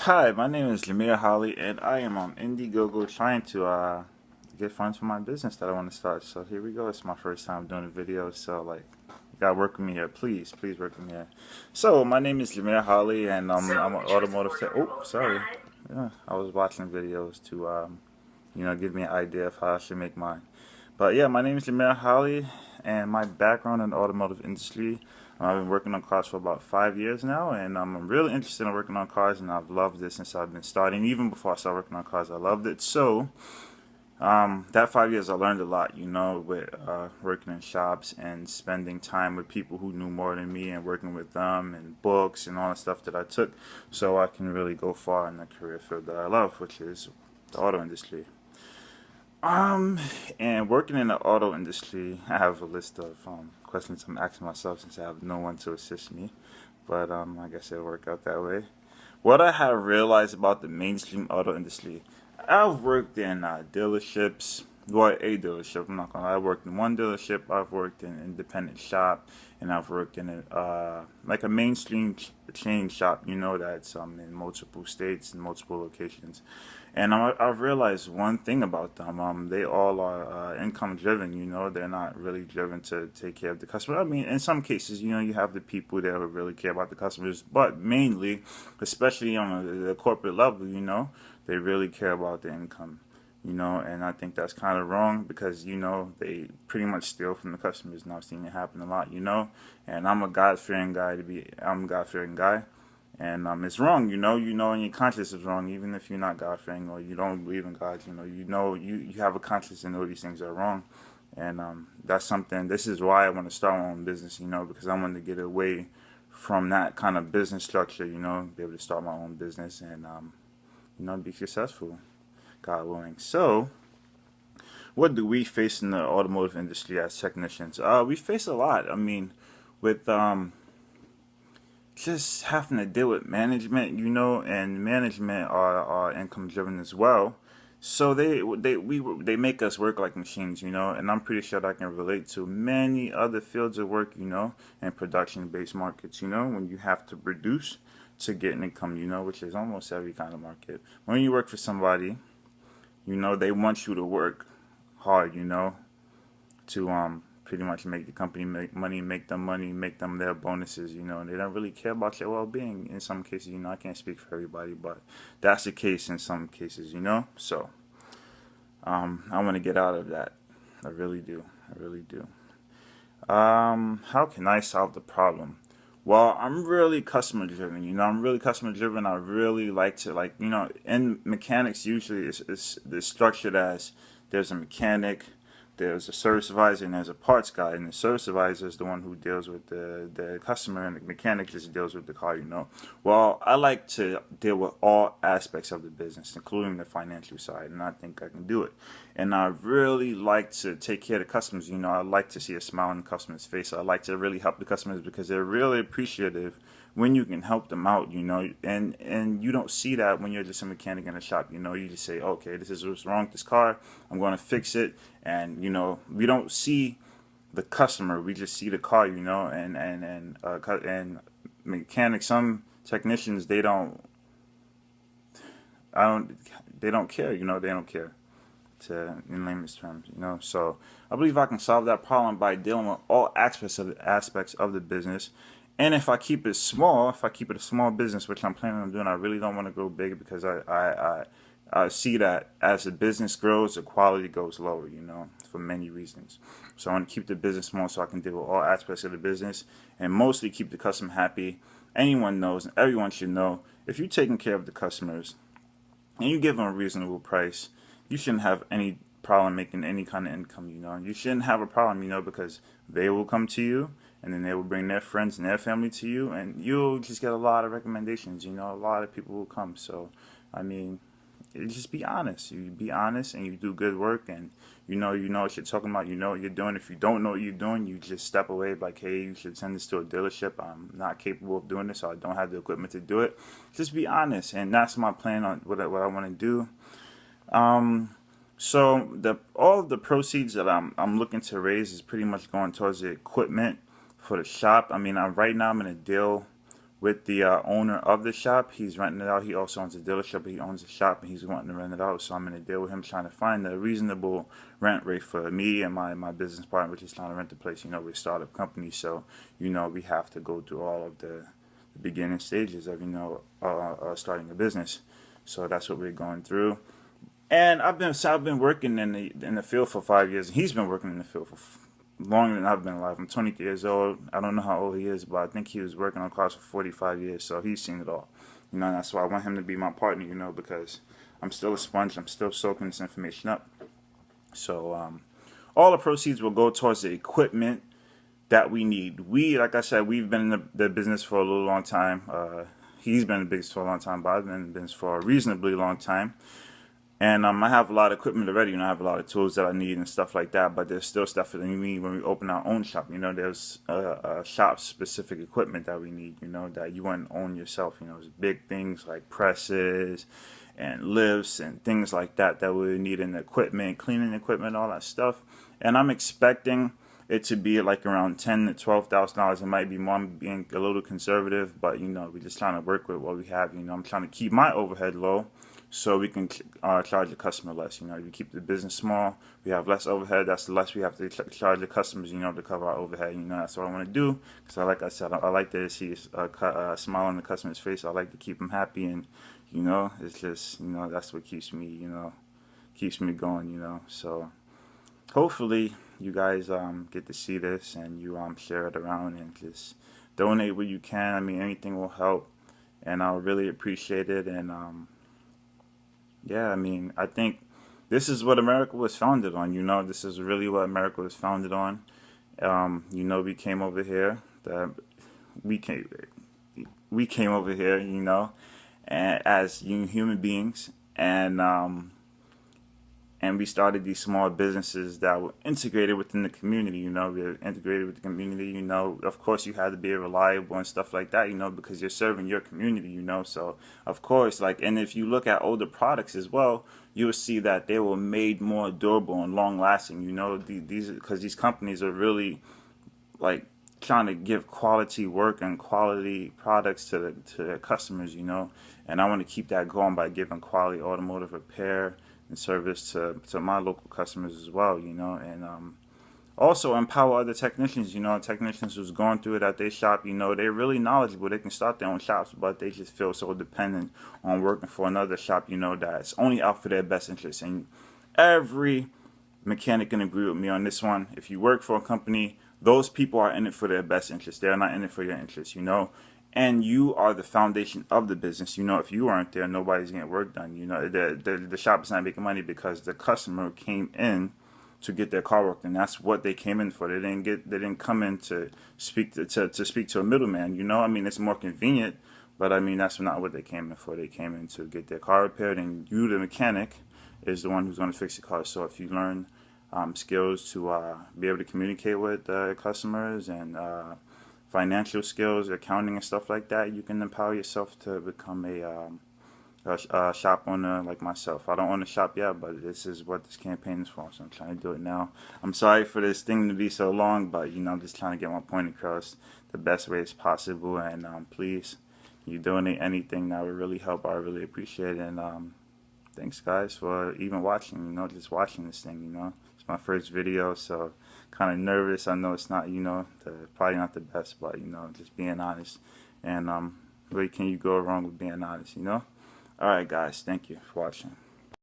Hi, my name is Jameer Holly, and I am on IndieGoGo trying to get funds for my business that I want to start. So here we go. It's my first time doing a video, so you gotta work with me here. Please, please work with me here. So my name is Jameer Holly, and I'm an automotive tech. Oh, sorry. Yeah, I was watching videos to give me an idea of how I should make mine. But yeah, my name is Jameer Holly, and my background in the automotive industry. I've been working on cars for about 5 years now, and I'm really interested in working on cars, and I've loved it since I've been starting. Even before I started working on cars, I loved it. So, that 5 years I learned a lot, with working in shops and spending time with people who knew more than me and working with them and books and all the stuff that I took so I can really go far in the career field that I love, which is the auto industry. Um, and working in the auto industry, I have a list of questions I'm asking myself since I have no one to assist me. But I guess it'll work out that way. What I have realized about the mainstream auto industry, I've worked in dealerships, well, a dealership. I'm not gonna lie. I worked in one dealership. I've worked in an independent shop, and I've worked in like a mainstream chain shop. That's in multiple states and multiple locations. And I've realized one thing about them. They all are income driven. They're not really driven to take care of the customer. I mean, in some cases, you have the people that really care about the customers, but mainly, especially on the corporate level, they really care about the income. And I think that's kind of wrong because, they pretty much steal from the customers, and I've seen it happen a lot. And I'm a God-fearing guy, and it's wrong, and your conscience is wrong, even if you're not God-fearing or you don't believe in God, you have a conscience and know these things are wrong. And this is why I want to start my own business, because I want to get away from that kind of business structure, be able to start my own business and, be successful. God willing. So, what do we face in the automotive industry as technicians? We face a lot. I mean, with just having to deal with management, and management are income driven as well. So they make us work like machines, and I'm pretty sure that I can relate to many other fields of work, and production based markets, when you have to produce to get an income, which is almost every kind of market. When you work for somebody, they want you to work hard, to pretty much make the company make money, make them their bonuses, and they don't really care about your well-being in some cases. I can't speak for everybody, but that's the case in some cases, So, I want to get out of that. I really do. I really do. How can I solve the problem? Well, I'm really customer driven. I'm really customer driven. I really like to in mechanics usually it's structured as there's a mechanic, there's a service advisor, and there's a parts guy. And the service advisor is the one who deals with the customer, and the mechanic just deals with the car. Well, I like to deal with all aspects of the business, including the financial side, and I think I can do it. And I really like to take care of the customers. I like to see a smile on the customer's face. I like to really help the customers because they're really appreciative when you can help them out, and you don't see that when you're just a mechanic in a shop. You just say, okay, this is what's wrong with this car. I'm going to fix it. And we don't see the customer, we just see the car. And mechanics, some technicians, they don't care. They don't care, to in layman's terms. So I believe I can solve that problem by dealing with all aspects of the business. And if I keep it small, if I keep it a small business, which I'm planning on doing, I really don't want to go big because I see that as the business grows, the quality goes lower, for many reasons. So I want to keep the business small so I can deal with all aspects of the business and mostly keep the customer happy. Anyone knows, and everyone should know, if you're taking care of the customers and you give them a reasonable price, you shouldn't have any problem making any kind of income. You shouldn't have a problem, because they will come to you, and then they will bring their friends and their family to you, and you'll just get a lot of recommendations. A lot of people will come. So, I mean, just be honest. You be honest, and you do good work, and you know what you're talking about. You know what you're doing. If you don't know what you're doing, you just step away. Like, hey, you should send this to a dealership. I'm not capable of doing this, so I don't have the equipment to do it. Just be honest, and that's my plan on what I want to do. So all of the proceeds that I'm looking to raise is pretty much going towards the equipment for the shop. I mean, right now I'm in a deal with the owner of the shop. He's renting it out. He also owns a dealership, but he owns a shop and he's wanting to rent it out. So I'm in a deal with him trying to find a reasonable rent rate for me and my business partner, which is trying to rent the place. You know, we're a startup company, so, you know, we have to go through all of the beginning stages of, you know, starting a business. So that's what we're going through. And I've been working in the field for 5 years. And he's been working in the field for longer than I've been alive. I'm 20 years old. I don't know how old he is, but I think he was working on cars for 45 years. So he's seen it all. You know, and that's why I want him to be my partner. You know, because I'm still a sponge. I'm still soaking this information up. So all the proceeds will go towards the equipment that we need. Like I said, we've been in the business for a little long time. He's been in the business for a long time, but I've been in the business for a reasonably long time. And I have a lot of equipment already, you know, I have a lot of tools that I need and stuff like that, but there's still stuff that we need when we open our own shop. You know, there's shop-specific equipment that we need, you know, that you wouldn't own yourself. You know, there's big things like presses and lifts and things like that that we need in the equipment, cleaning equipment, all that stuff. And I'm expecting it to be like around $10,000 to $12,000. It might be more. I'm being a little conservative, but, you know, we're just trying to work with what we have. You know, I'm trying to keep my overhead low, so we can charge the customer less. You know, if you keep the business small, we have less overhead. That's the less we have to charge the customers, you know, to cover our overhead. You know, that's what I want to do. Because like I said, I like to see a smile on the customer's face. I like to keep them happy, and, you know, it's just, you know, that's what keeps me, you know, keeps me going, you know. So hopefully you guys get to see this and you share it around and just donate what you can. I mean, anything will help, and I'll really appreciate it. And yeah, I mean, I think this is what America was founded on, you know. This is really what America was founded on. You know, we came over here, we came over here, you know, and as human beings, and we started these small businesses that were integrated within the community. You know, we were integrated with the community. You know, of course, you had to be reliable and stuff like that, you know, because you're serving your community, you know. So, of course, like, and if you look at older products as well, you will see that they were made more durable and long-lasting, you know, because these companies are really, like, trying to give quality work and quality products to their customers, you know. And I want to keep that going by giving quality automotive repair and service to my local customers as well, you know. And also empower other technicians, you know, technicians who's going through it at their shop. You know, they're really knowledgeable. They can start their own shops, but they just feel so dependent on working for another shop, you know, that's only out for their best interest. And every mechanic can agree with me on this one. If you work for a company, those people are in it for their best interest. They're not in it for your interest, you know. And you are the foundation of the business. You know, if you aren't there, nobody's getting work done. You know, the shop is not making money because the customer came in to get their car worked, and that's what they came in for. They didn't come in to speak to a middleman. You know, I mean, it's more convenient, but I mean, that's not what they came in for. They came in to get their car repaired, and you, the mechanic, is the one who's going to fix the car. So if you learn skills to be able to communicate with customers and financial skills, accounting and stuff like that, you can empower yourself to become a shop owner like myself. I don't own a shop yet, but this is what this campaign is for, so I'm trying to do it now. I'm sorry for this thing to be so long, but, you know, I'm just trying to get my point across the best way as possible. And please, you donate anything that would really help. I really appreciate it. And thanks, guys, for even watching, you know, just watching this thing, you know. It's my first video, so kind of nervous. I know it's not, you know, probably not the best, but, you know, just being honest. And where can you go wrong with being honest, you know? Alright, guys, thank you for watching.